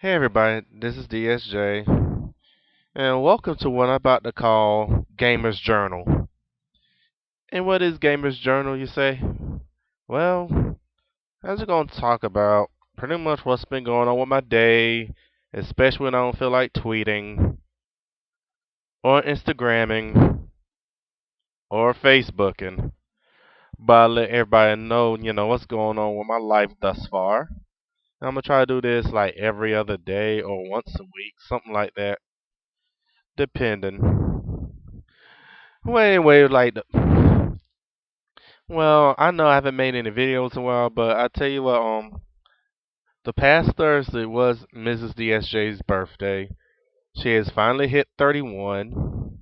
Hey everybody, this is DSJ, and welcome to what I'm about to call Gamer's Journal. And what is Gamer's Journal, you say? Well, I'm just going to talk about pretty much what's been going on with my day, especially when I don't feel like tweeting, or Instagramming, or Facebooking. But I let everybody know, what's going on with my life thus far. I'm going to try to do this like every other day or once a week, something like that, depending. Way like well, I know I haven't made any videos in a while, but I tell you what, the past Thursday was Mrs. DSJ's birthday. She has finally hit 31,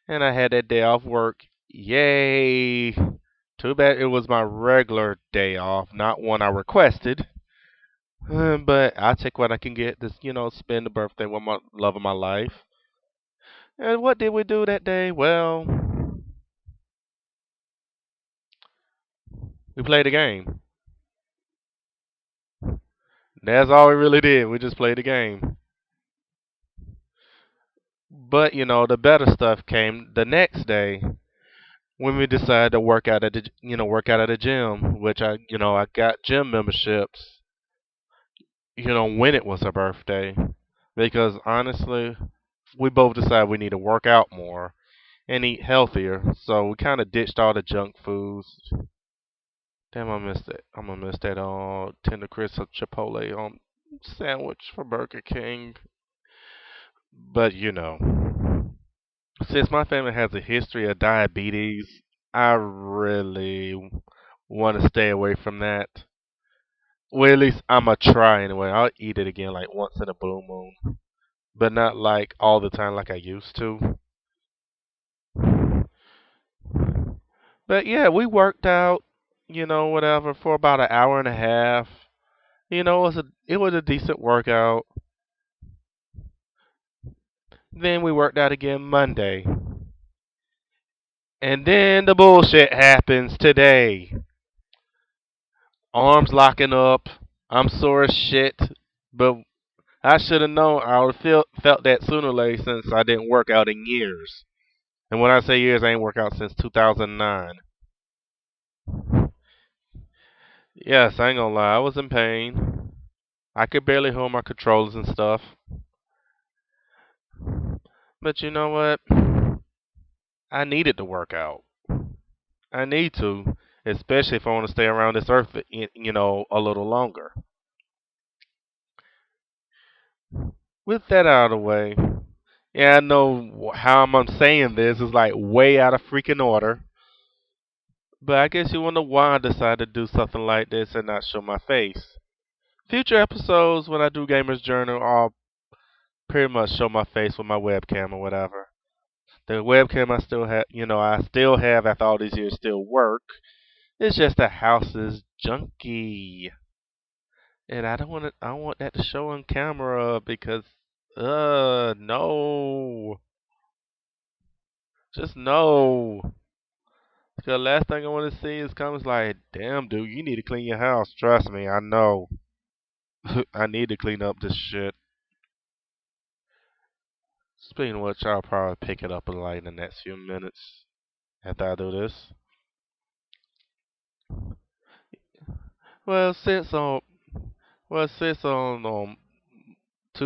and I had that day off work. Yay! Too bad it was my regular day off, not one I requested. But I'll take what I can get to, spend the birthday with my love of my life. And what did we do that day? Well, we played a game. That's all we really did. We just played a game. But the better stuff came the next day when we decided to work out at the gym, which I got gym memberships, when it was her birthday, because honestly, we both decided we need to work out more and eat healthier. So we kind of ditched all the junk foods. Damn, I missed it. I'm gonna miss that tender crisp Chipotle sandwich for Burger King. But since my family has a history of diabetes, I really want to stay away from that. Well, at least I'm gonna try anyway. I'll eat it again like once in a blue moon, but not like all the time like I used to. But yeah, we worked out, whatever, for about an hour and a half. It was a decent workout. Then we worked out again Monday. And then the bullshit happens today. Arms locking up. I'm sore as shit, but I should have known. I would have felt that sooner or later since I didn't work out in years. And when I say years, I ain't worked out since 2009. Yes, I ain't gonna lie, I was in pain. I could barely hold my controllers and stuff. But you know what? I needed to work out. I need to, especially if I want to stay around this earth, a little longer. With that out of the way, yeah, I know how I'm saying this is like way out of freaking order. But I guess you wonder why I decided to do something like this and not show my face. Future episodes, when I do Gamer's Journal, I'll pretty much show my face with my webcam or whatever. The webcam I still have after all these years still work. It's just the house is junky. And I don't want that to show on camera because, no. Just no. The last thing I want to see is comments like, damn, dude, you need to clean your house. Trust me, I know. I need to clean up this shit. Speaking of which, I'll probably pick it up like in the next few minutes after I do this. Well, since 2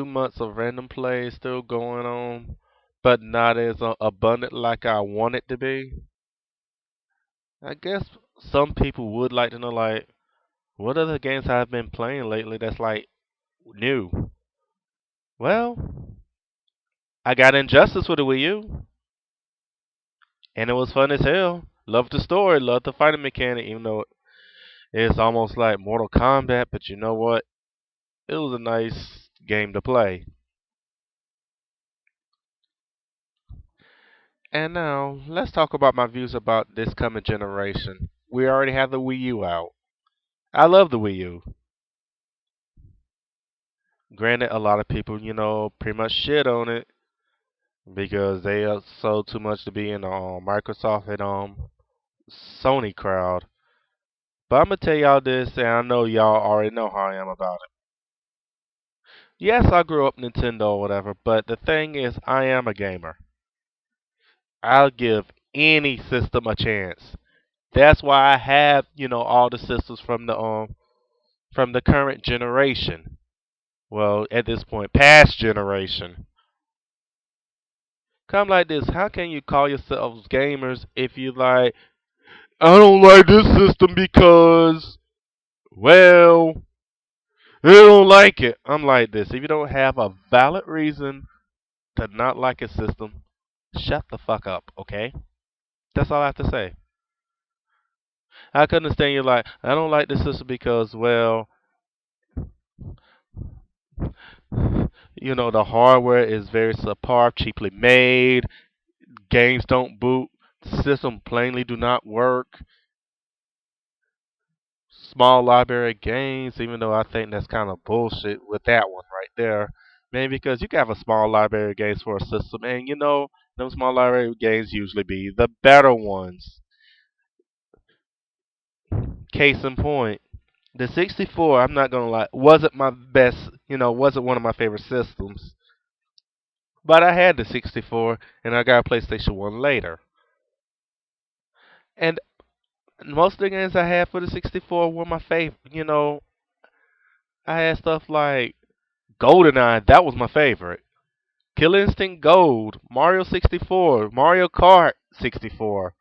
months of random play is still going on, but not as abundant like I want it to be. I guess some people would like to know, like, what other games I've been playing lately that's like new. Well, I got Injustice with the Wii U, and it was fun as hell. Loved the story, loved the fighting mechanic, even though it's almost like Mortal Kombat. But you know what? It was a nice game to play. And now, let's talk about my views about this coming generation. We already have the Wii U out. I love the Wii U. Granted, a lot of people, pretty much shit on it because they are so too much to be in the Microsoft and Sony crowd. But I'm gonna tell y'all this, and I know y'all already know how I am about it. Yes, I grew up Nintendo or whatever, but the thing is, I am a gamer. I'll give any system a chance. That's why I have, all the systems from the current generation. Well, at this point, past generation. Come like this, how can you call yourselves gamers if you like, I don't like this system because, well, I don't like it. I'm like this. If you don't have a valid reason to not like a system, shut the fuck up, okay? That's all I have to say. I can understand you like, I don't like this system because, well, the hardware is very subpar, cheaply made, games don't boot, system plainly do not work, small library games, even though I think that's kind of bullshit with that one right there. Man, because you can have a small library of games for a system, and them small library games usually be the better ones. Case in point, the 64, I'm not gonna lie, wasn't my best, wasn't one of my favorite systems. But I had the 64, and I got a PlayStation 1 later. And most of the games I had for the 64 were my favorite. I had stuff like GoldenEye, that was my favorite. Killer Instinct Gold, Mario 64, Mario Kart 64,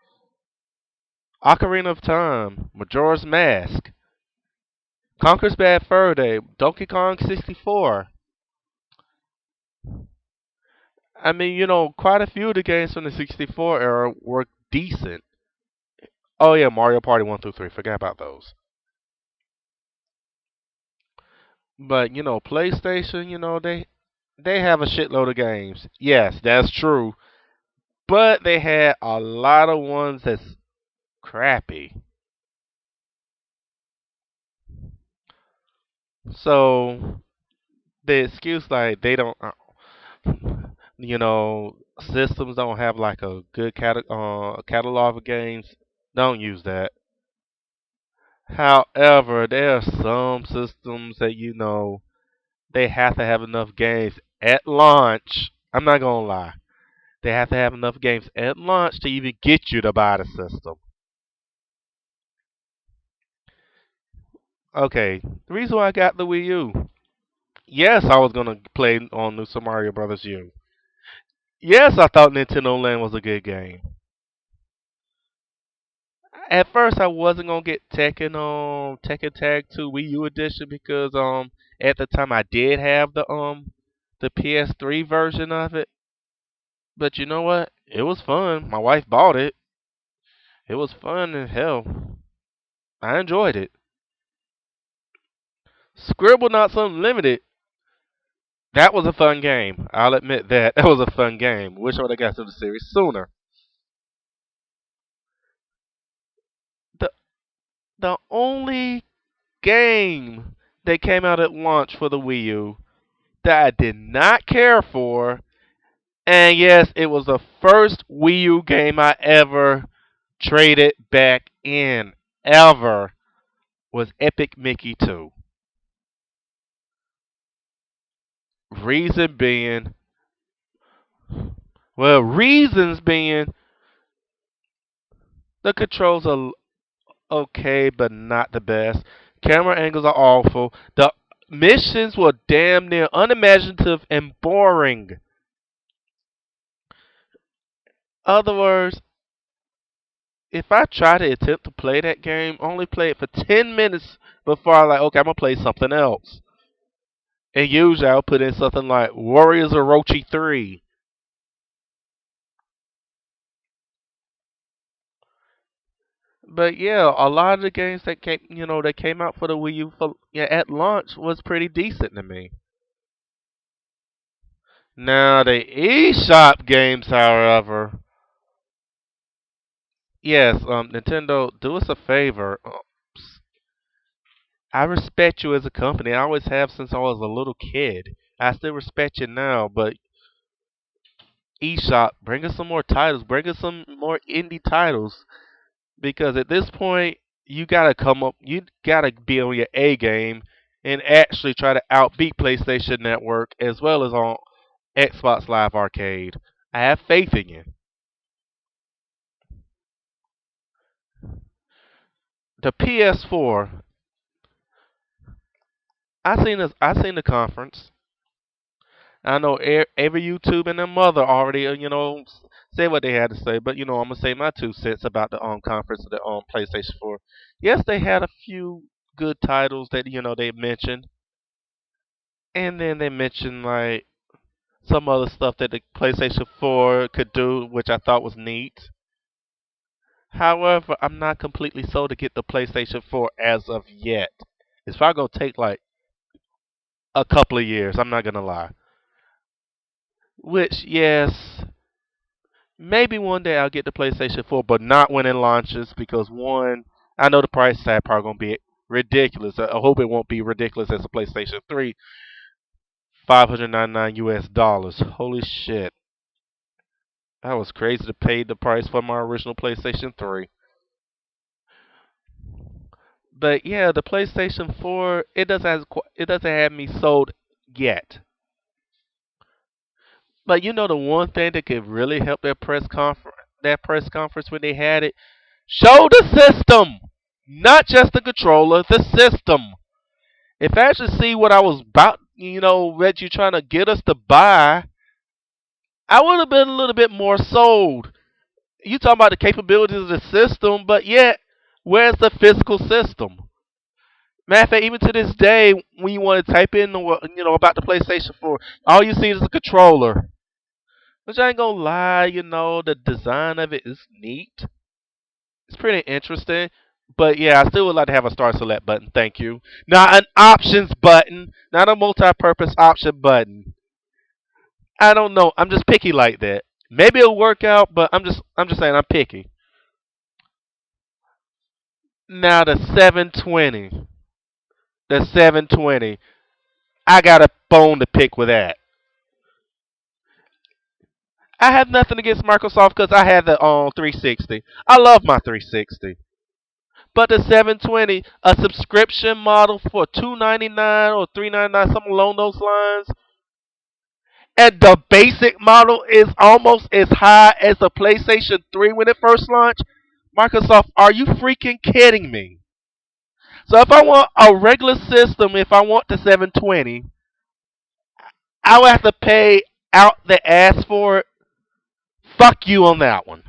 Ocarina of Time, Majora's Mask, Conker's Bad Fur Day, Donkey Kong 64. I mean, quite a few of the games from the 64 era were decent. Oh yeah, Mario Party 1 through 3, forgot about those. But, PlayStation, they have a shitload of games. Yes, that's true. But they had a lot of ones that's crappy. So the excuse like they don't, systems don't have like a good catalog of games. Don't use that. However, there are some systems that they have to have enough games at launch. I'm not gonna lie. They have to have enough games at launch to even get you to buy the system. Okay, the reason why I got the Wii U. Yes, I was gonna play on New Super Mario Brothers U. Yes, I thought Nintendo Land was a good game. At first, I wasn't gonna get Tekken Tag 2 Wii U edition because at the time I did have the PS3 version of it. But you know what? It was fun. My wife bought it. It was fun as hell. I enjoyed it. Scribble Knots Unlimited. That was a fun game. I'll admit that. That was a fun game. Wish I would have got to the series sooner. The the only game that came out at launch for the Wii U that I did not care for, and yes, it was the first Wii U game I ever traded back in, ever, was Epic Mickey 2. Reason being, reasons being, the controls are okay, but not the best. Camera angles are awful. The missions were damn near unimaginative and boring. Other words, if I try to attempt to play that game, only play it for 10 minutes before I like, okay, I'm gonna play something else. And usually I'll put in something like Warriors of Orochi 3. But yeah, a lot of the games that came out for the Wii U at launch was pretty decent to me. Now the eShop games, however, yes, Nintendo, do us a favor. I respect you as a company. I always have since I was a little kid. I still respect you now, but eShop, bring us some more titles. Bring us some more indie titles. Because at this point, you gotta be on your A game and actually try to outbeat PlayStation Network as well as on Xbox Live Arcade. I have faith in you. The PS4, I seen the conference. I know every YouTube and their mother already, say what they had to say. But I'm gonna say my 2 cents about the conference of the PlayStation 4. Yes, they had a few good titles that they mentioned, and then they mentioned like some other stuff that the PlayStation 4 could do, which I thought was neat. However, I'm not completely sold to get the PlayStation 4 as of yet. It's probably gonna take like a couple of years. I'm not gonna lie. Which, yes, maybe one day I'll get the PlayStation 4, but not when it launches because one, I know the price tag probably gonna be ridiculous. I hope it won't be ridiculous as a PlayStation 3, $599 US. Holy shit, that was crazy to pay the price for my original PlayStation 3. But yeah, the PlayStation 4 it doesn't have me sold yet. But the one thing that could really help that press conference when they had it, show the system, not just the controller, the system. If I actually see what I was about, that you're trying to get us to buy, I would have been a little bit more sold. You talking about the capabilities of the system, but yet, where's the physical system? Matter of fact, even to this day, when you want to type in, about the PlayStation 4, all you see is a controller. Which I ain't gonna lie, the design of it is neat. It's pretty interesting. But yeah, I still would like to have a star select button. Thank you. Not an options button. Not a multi-purpose option button. I don't know. I'm just picky like that. Maybe it'll work out, but I'm just saying I'm picky. Now the 720. The 720. I got a bone to pick with that. I have nothing against Microsoft because I had the 360. I love my 360. But the 720, a subscription model for 299 or 399, something along those lines, and the basic model is almost as high as the PlayStation 3 when it first launched. Microsoft, are you freaking kidding me? So if I want a regular system, if I want the 720, I would have to pay out the ass for it. Fuck you on that one.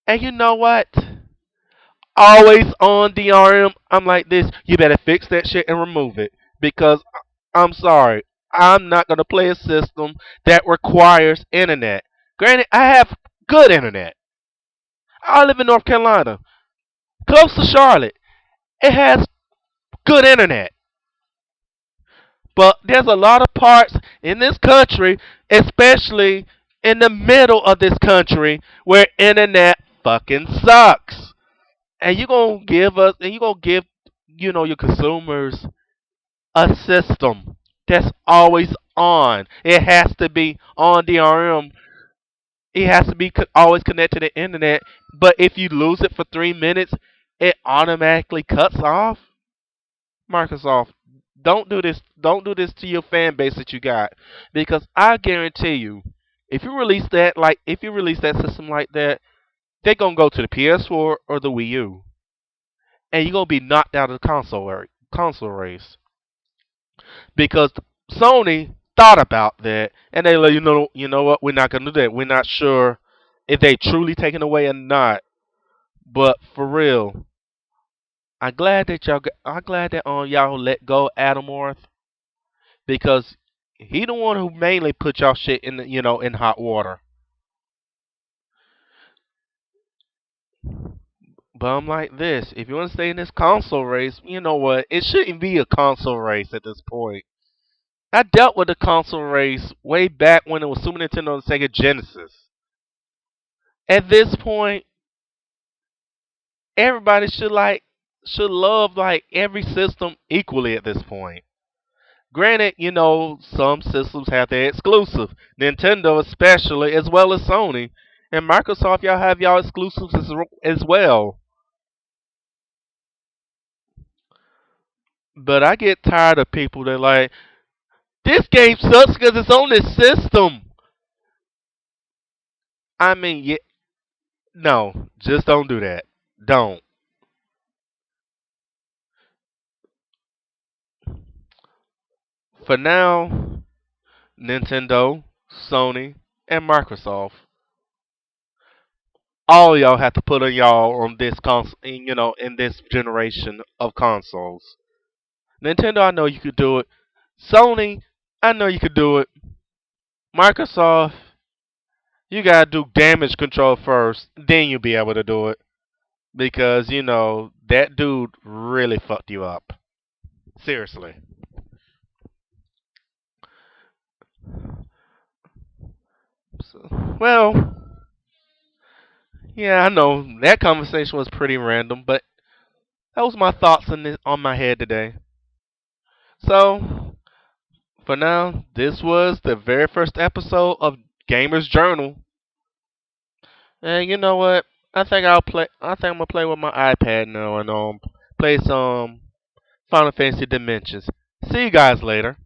And you know what? Always on DRM, I'm like this. You better fix that shit and remove it. Because I'm sorry. I'm not going to play a system that requires internet. Granted, I have good internet. I live in North Carolina, close to Charlotte. It has good internet. But there's a lot of parts in this country, especially in the middle of this country, where internet fucking sucks. And you're gonna give, your consumers a system that's always on. It has to be on DRM. It has to be always connected to the internet. But if you lose it for 3 minutes, it automatically cuts off. Microsoft, don't do this. Don't do this to your fan base that you got, because I guarantee you, if you release that system like that, they're gonna go to the PS4 or the Wii U, and you're gonna be knocked out of the console race because Sony thought about that, and they let you know what, we're not gonna do that. We're not sure if they truly taken away or not, but for real, I'm glad that y'all let go Adam North because he the one who mainly put y'all shit in in hot water. But I'm like this: if you want to stay in this console race, you know what? It shouldn't be a console race at this point. I dealt with the console race way back when it was Super Nintendo and Sega Genesis. At this point, everybody should love like every system equally at this point. Granted, some systems have their exclusive. Nintendo especially, as well as Sony. And Microsoft, y'all have y'all exclusives as well. But I get tired of people that like this game sucks because it's on this system. I mean, yeah, no, just don't do that. Don't. For now, Nintendo, Sony, and Microsoft, all y'all have to put on y'all on this in this generation of consoles. Nintendo, I know you could do it. Sony, I know you could do it. Microsoft, you gotta do damage control first, then you'll be able to do it. Because, that dude really fucked you up. Seriously. Well, yeah, I know that conversation was pretty random, but that was my thoughts on my head today. So, for now, this was the very first episode of Gamer's Journal. And you know what? I think I'll play. I think I'm gonna play with my iPad now and play some Final Fantasy Dimensions. See you guys later.